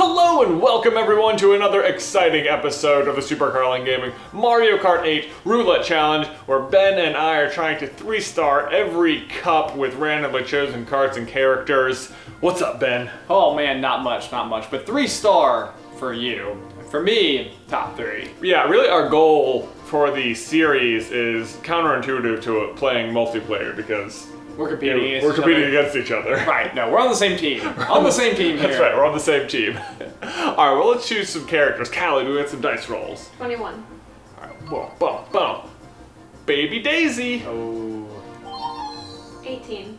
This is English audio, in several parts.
Hello and welcome everyone to another exciting episode of the Super Carlin Gaming Mario Kart 8 Roulette Challenge, where Ben and I are trying to 3-star every cup with randomly chosen cards and characters. What's up, Ben? Oh man, not much, but 3-star for you. For me, top 3. Yeah, really our goal for the series is counterintuitive to playing multiplayer because we're competing against each other. Right, no, we're on the same team. On the same team here. That's right, we're on the same team. Alright, well let's choose some characters. Callie, we got some dice rolls. 21. Alright, boom, boom, boom. Baby Daisy. Oh. 18.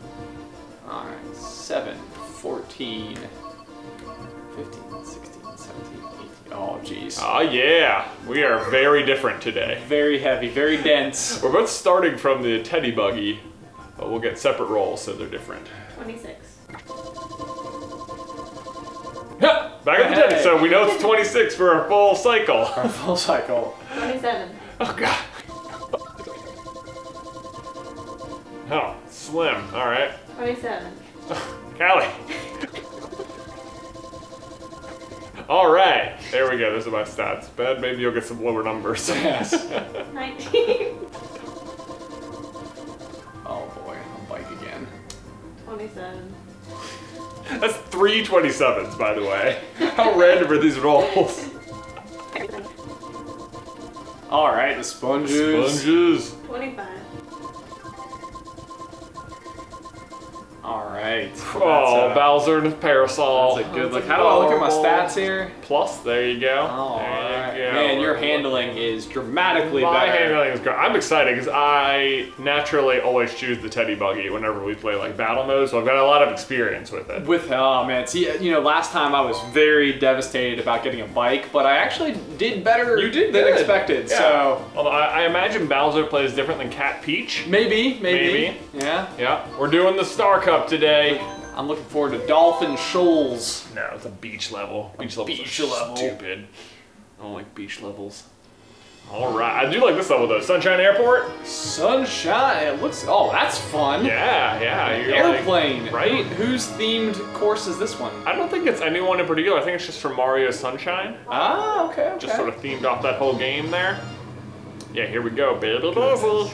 Alright, 7, 14, 15, 16, 17, 18. Oh, jeez. Oh yeah, we are very different today. Very heavy, very dense. We're both starting from the teddy buggy, but we'll get separate rolls so they're different. 26. Yeah, back at the teddy, so we know it's 26 for a full cycle. Our full cycle. 27. Oh god. Oh, slim, alright. 27. Callie. Alright, there we go, those are my stats. Ben, maybe you'll get some lower numbers. Yes. 19. Oh boy, I'll bike again. 27. That's 3 27s, by the way. How random are these rolls? Alright, the sponges. Sponges. 25. Alright. Oh, Bowser and his parasol. That's a good look. How do I look at my stats here? Plus, there you go. Oh, there you go. man, your handling is dramatically My better. handling is great. I'm excited because I naturally always choose the teddy buggy whenever we play like battle mode, so I've got a lot of experience with it. Oh man, see, you know, last time I was very devastated about getting a bike, but I actually did better than expected. Yeah. So, although I imagine Bowser plays different than Cat Peach. maybe. Yeah. Yeah. We're doing the Star Cup today. I'm looking forward to Dolphin Shoals. No, it's a beach level. Beach levels beach are level. stupid. I don't like beach levels. All right, I do like this level though. Sunshine Airport. Sunshine. It looks. Oh, that's fun. Yeah. You're Airplane. Like, right? Whose themed course is this one? I don't think it's anyone in particular. I think it's just for Mario Sunshine. Ah, okay. Just sort of themed off that whole game there. Yeah, here we go, baby Daisy.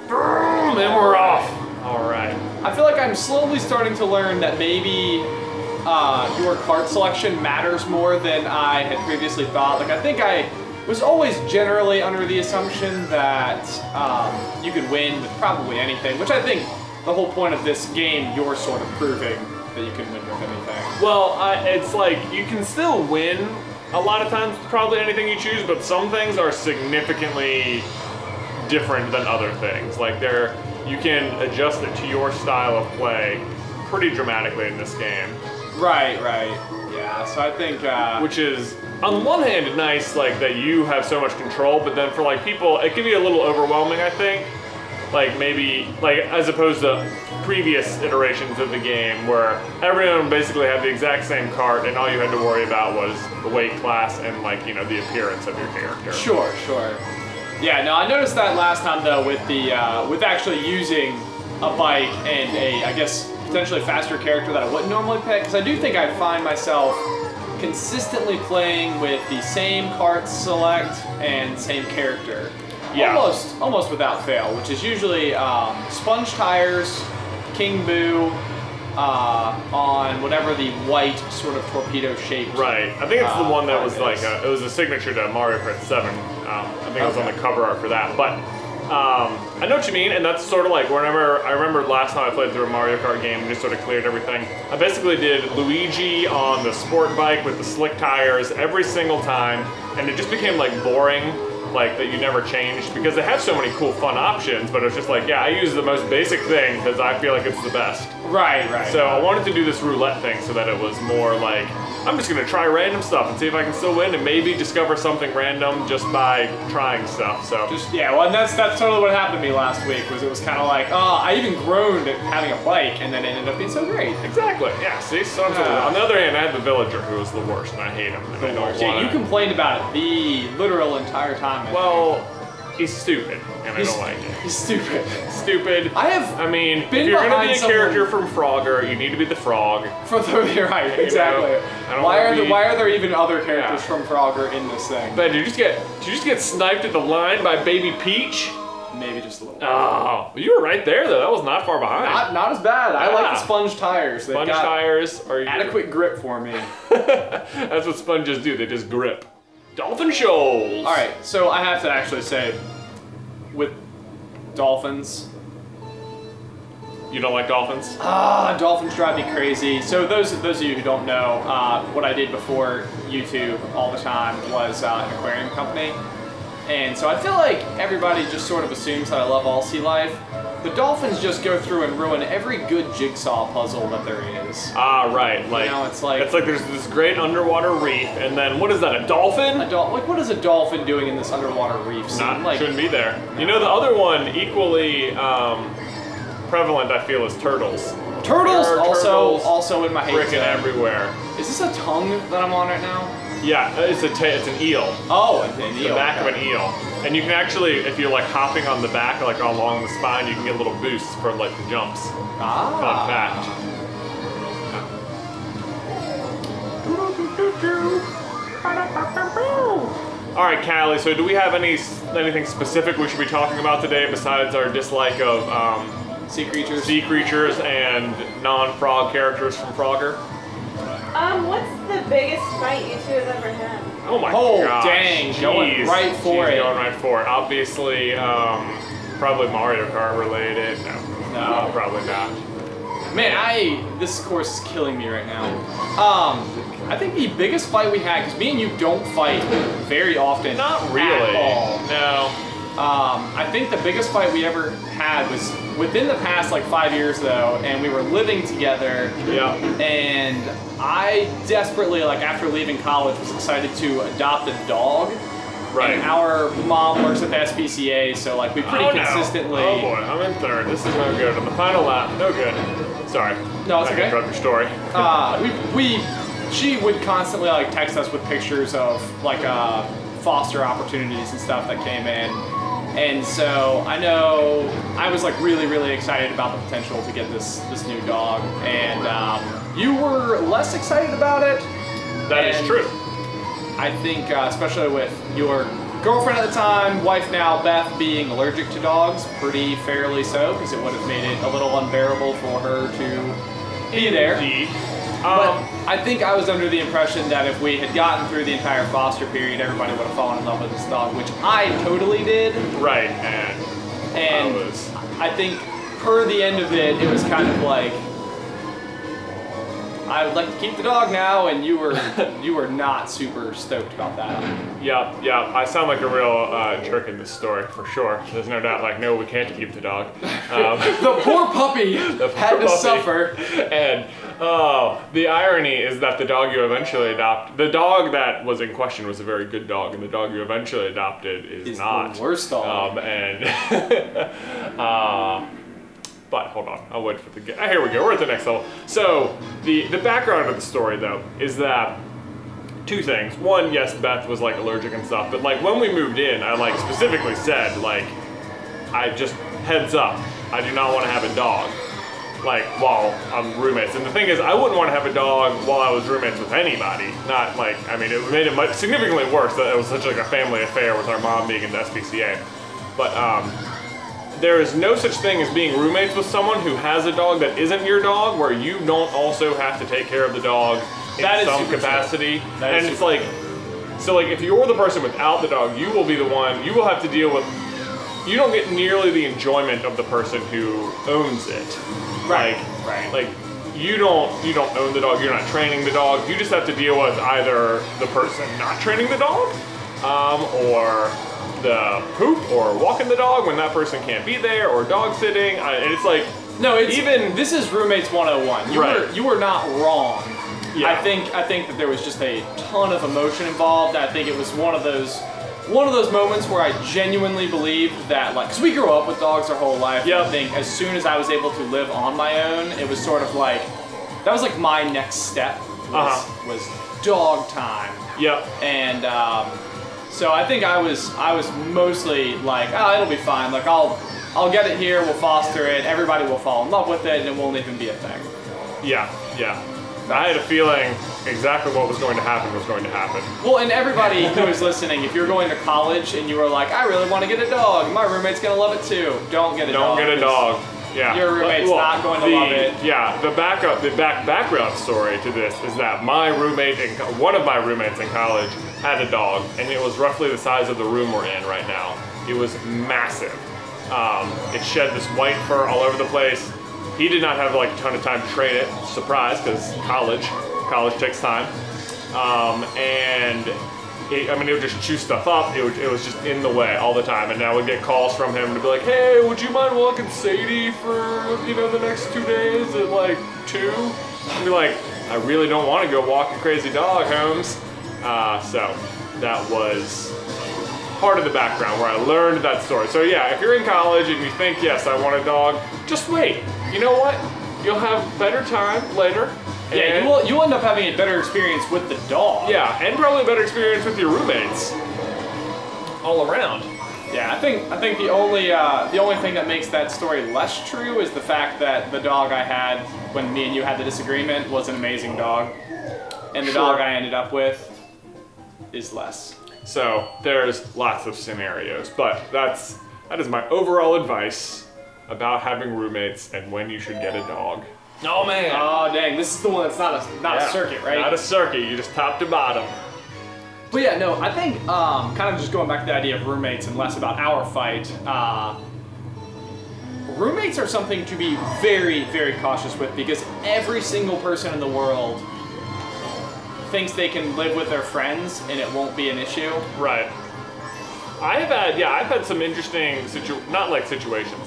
Boom, and we're off. All right. I feel like I'm slowly starting to learn that maybe your card selection matters more than I had previously thought. Like, I think I was always generally under the assumption that you could win with probably anything, which I think the whole point of this game, you're sort of proving that you can win with anything. Well, it's like you can still win a lot of times with probably anything you choose, but some things are significantly different than other things. Like you can adjust it to your style of play pretty dramatically in this game. Right. Yeah, so I think... which is, on one hand, nice, like, that you have so much control, but then for, like, people, it can be a little overwhelming, I think. Like, maybe, like, as opposed to previous iterations of the game, where everyone basically had the exact same cart, and all you had to worry about was the weight class and, like, you know, the appearance of your character. Sure. Yeah, no, I noticed that last time, though, with the, with actually using a bike and a, I guess, potentially faster character that I wouldn't normally pick, because I do think I find myself consistently playing with the same cart select and same character. Yeah. Almost without fail, which is usually sponge tires, King Boo, on whatever the white sort of torpedo shaped. Right. I think it's the one that was is. like, it was a signature to Mario Kart 7. I think it was on the cover art for that. But I know what you mean, and that's sort of like whenever, I remember last time I played through a Mario Kart game and just sort of cleared everything. I basically did Luigi on the sport bike with the slick tires every single time, and it just became like boring, like that you never changed, because they have so many cool fun options, but it's just like, yeah, I use the most basic thing because I feel like it's the best. Right. So I wanted to do this roulette thing so that it was more like, I'm just gonna try random stuff and see if I can still win and maybe discover something random just by trying stuff, so. Well, and that's totally what happened to me last week, was it was kind of like, I even groaned at having a bike, and then it ended up being so great. Exactly, yeah, see, so on the other hand, I had the villager who was the worst, and I hate him, and I don't Yeah, you complained about it the literal entire time. Well, he's stupid, and I don't like it. He's stupid. Stupid. I mean, if been you're gonna be a behind someone- character from Frogger, you need to be the frog. You're right, exactly. I don't Why wanna be- are there even other characters Yeah. from Frogger in this thing? Ben, did you just get sniped at the line by Baby Peach? Maybe just a little. Oh, you were right there though. That was not far behind. Not as bad. I like Yeah. the sponge tires. They've Sponge got tires are adequate grip for me. That's what sponges do. They just grip. Dolphin shoals. All right, so I have to actually say, with dolphins. You don't like dolphins? Dolphins drive me crazy. So those of you who don't know, what I did before YouTube all the time was an aquarium company. And so I feel like everybody just sort of assumes that I love all sea life. The dolphins just go through and ruin every good jigsaw puzzle that there is. Right. Like, You know, it's like there's this great underwater reef, and then what is that? A dolphin? like what is a dolphin doing in this underwater reef scene? Shouldn't be there. You know, the other one equally prevalent, I feel, is turtles. Turtles There are turtles also in my hate freaking zone. everywhere. Is this a tongue that I'm on right now? Yeah, it's an eel. Oh, an eel. The back of an eel. And you can actually, if you're like hopping on the back, like along the spine, you can get little boosts for like the jumps. Fun fact. All right, Callie. So, do we have anything specific we should be talking about today besides our dislike of Sea creatures. sea creatures and non-frog characters from Frogger? What's the biggest fight you two have ever had? Oh my Oh, gosh. dang, going right for it. Going right for it. Obviously, probably Mario Kart related. No, probably not. Man, this course is killing me right now. I think the biggest fight we had, because me and you don't fight very often. Not really. At all. No. I think the biggest fight we ever had was within the past like 5 years though, and we were living together. Yeah. And I desperately, like after leaving college, was excited to adopt a dog. Right. And our mom works at the SPCA, so like we pretty consistently. Oh boy, I'm in third. This is no good. On the final lap, no good. Sorry. No, it's I okay. interrupt your story. She would constantly like text us with pictures of like foster opportunities and stuff that came in. And so I know I was like really excited about the potential to get this new dog, and you were less excited about it. That is true. I think especially with your girlfriend at the time, wife now, Beth, being allergic to dogs, pretty fairly so, because it would have made it a little unbearable for her to be there. Indeed. But I think I was under the impression that if we had gotten through the entire foster period, everybody would have fallen in love with this dog, which I totally did. Right, And I think per the end of it, it was kind of like, I would like to keep the dog now, and you were not super stoked about that. Yeah, I sound like a real jerk in this story, for sure. There's no doubt, like, no, we can't keep the dog. The poor puppy had to suffer. And, the irony is that the dog you eventually adopted, the dog that was in question was a very good dog, and the dog you eventually adopted is not. The worst dog. But hold on, I'll wait for the here we go, we're at the next level. So, the background of the story, though, is that two things. One, yes, Beth was, like, allergic and stuff, but, like, when we moved in, I, like, specifically said, like, I just, heads up, I do not want to have a dog, like, while I'm roommates. And the thing is, I wouldn't want to have a dog while I was roommates with anybody. Not, like, I mean, it made it significantly worse that it was such, like, a family affair with our mom being in the SPCA. But, there is no such thing as being roommates with someone who has a dog that isn't your dog, where you don't also have to take care of the dog in some capacity. And it's like, so like if you're the person without the dog, you will be the one, you will have to deal with, you don't get nearly the enjoyment of the person who owns it. Right. Like you don't own the dog, you're not training the dog, you just have to deal with either the person not training the dog, or the poop or walking the dog when that person can't be there, or dog sitting, and it's like, no, it's even, this is roommates 101. You were not wrong. Yeah. I think that there was just a ton of emotion involved. I think it was one of those moments where I genuinely believed that, like, because we grew up with dogs our whole life. Yeah. I think as soon as I was able to live on my own, it was sort of like, that was like my next step was dog time. Yep. And So I think I was mostly like, oh, it'll be fine. Like I'll get it here, we'll foster it, everybody will fall in love with it, and it won't even be a thing. Yeah, yeah. I had a feeling exactly what was going to happen was going to happen. Well, and everybody who is listening, if you're going to college and you were like, I really want to get a dog, my roommate's gonna love it too. Don't get a dog. Don't get a dog. Yeah. Your roommate's not going to love it. Yeah, the background story to this is that my roommate, one of my roommates in college, had a dog, and it was roughly the size of the room we're in right now. It was massive. It shed this white fur all over the place. He did not have like a ton of time to train it. Surprise, because college takes time. And it would just chew stuff up. It was just in the way all the time. And now we'd get calls from him to be like, hey, would you mind walking Sadie for, the next 2 days at like 2? I'd be like, I really don't want to go walk a crazy dog, Holmes. So that was part of the background where I learned that story. So yeah, if you're in college and you think, yes, I want a dog, just wait. You know what? You'll have better time later. Yeah, you'll end up having a better experience with the dog. Yeah, and probably a better experience with your roommates. All around. Yeah, I think the only thing that makes that story less true is the fact that the dog I had when me and you had the disagreement was an amazing dog, and the dog I ended up with is less. So there's lots of scenarios, but that is my overall advice about having roommates and when you should get a dog. Oh man! Oh dang! This is the one that's not a circuit, right? Not a circuit. You just top to bottom. But yeah, no. I think kind of just going back to the idea of roommates and less about our fight. Roommates are something to be very, very cautious with because every single person in the world thinks they can live with their friends and it won't be an issue. Right. I've had some interesting situations.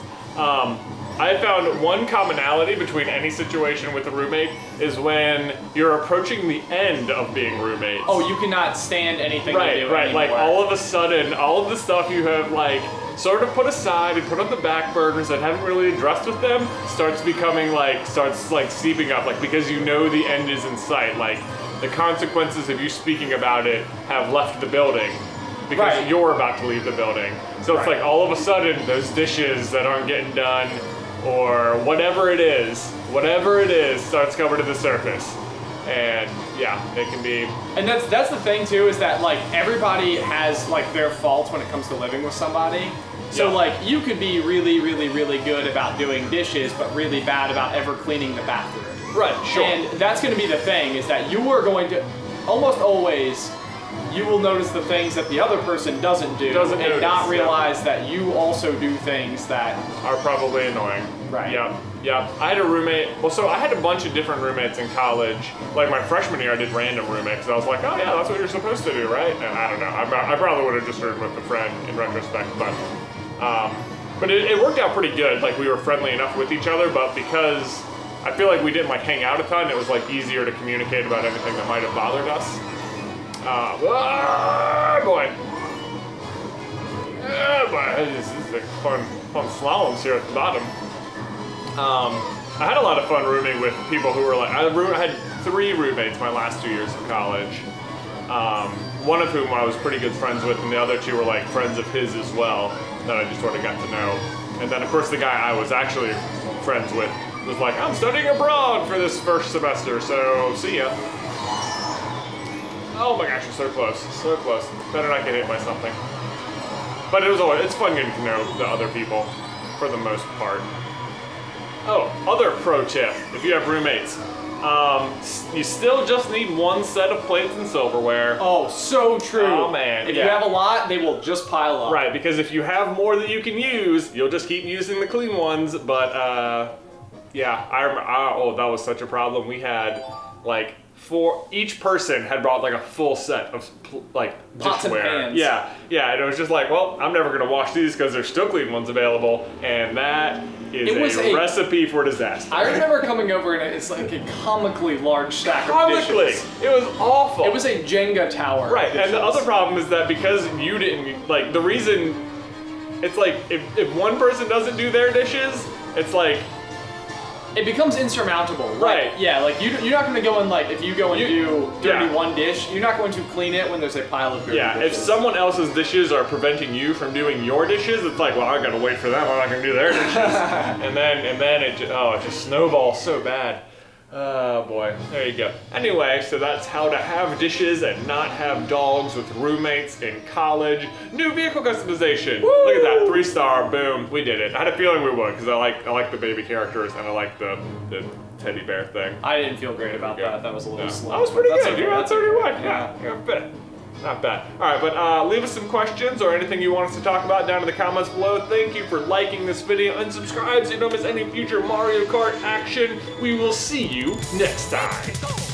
I found one commonality between any situation with a roommate is when you're approaching the end of being roommates. Oh, you cannot stand anything to do Right, anymore. like all of a sudden, all of the stuff you have like sort of put aside and put on the back burners that haven't really addressed with them starts seeping up, like because you know the end is in sight. Like the consequences of you speaking about it have left the building. Because you're about to leave the building. So it's like all of a sudden those dishes that aren't getting done or whatever it is starts coming to the surface. And yeah, it can be. And that's the thing too, is that like everybody has like their faults when it comes to living with somebody. So like you could be really, really, really good about doing dishes, but really bad about ever cleaning the bathroom. Right, sure. And that's gonna be the thing, is that you are going to, almost always, you will notice the things that the other person doesn't do and not realize that you also do things that are probably annoying. Right. Yeah. I had a roommate, so I had a bunch of different roommates in college. Like my freshman year, I did random roommates. I was like, oh yeah, that's what you're supposed to do, right? And I don't know, I probably would have just roomed with a friend in retrospect, but it worked out pretty good. Like we were friendly enough with each other, but because I feel like we didn't like hang out a ton, it was like easier to communicate about anything that might have bothered us. Boy. This is like fun slaloms here at the bottom. I had a lot of fun rooming with people who were like, I had 3 roommates my last 2 years of college. One of whom I was pretty good friends with, and the other 2 were like friends of his as well, that I just sort of got to know. And then of course the guy I was actually friends with was like, I'm studying abroad for this first semester, so see ya. Oh my gosh, you're so close, so close. Better not get hit by something. But it's fun getting to know the other people, for the most part. Oh, other pro tip, if you have roommates. You still just need 1 set of plates and silverware. Oh, so true. Oh man. If you have a lot, they will just pile up. Right, because if you have more that you can use, you'll just keep using the clean ones, but yeah, I remember, that was such a problem. We had like each person had brought like a full set of like pots and pans. Yeah, and it was just like, well, I'm never gonna wash these because there's still clean ones available, and that is a recipe for disaster. I remember coming over and it's like a comically large stack of dishes. It was awful. It was a Jenga tower. Right, and the other problem is that because you didn't, like, the reason, it's like, if one person doesn't do their dishes, it's like, it becomes insurmountable. Right. Like, yeah, like you're not gonna go and like, if you go and do dirty one dish, you're not going to clean it when there's a pile of dirty dishes. If someone else's dishes are preventing you from doing your dishes, it's like, well, I gotta wait for them, I'm not gonna do their dishes. and then it just snowballs so bad. Oh boy, there you go. Anyway, so that's how to have dishes and not have dogs with roommates in college. New vehicle customization. Woo! Look at that, 3-star, boom, we did it. I had a feeling we would, because I like the baby characters and I like the teddy bear thing. I didn't feel great about that. That was a little slow. That was pretty good. Okay. You're at 31. Yeah, bit. Not bad. All right, but leave us some questions or anything you want us to talk about down in the comments below. Thank you for liking this video and subscribe so you don't miss any future Mario Kart action. We will see you next time.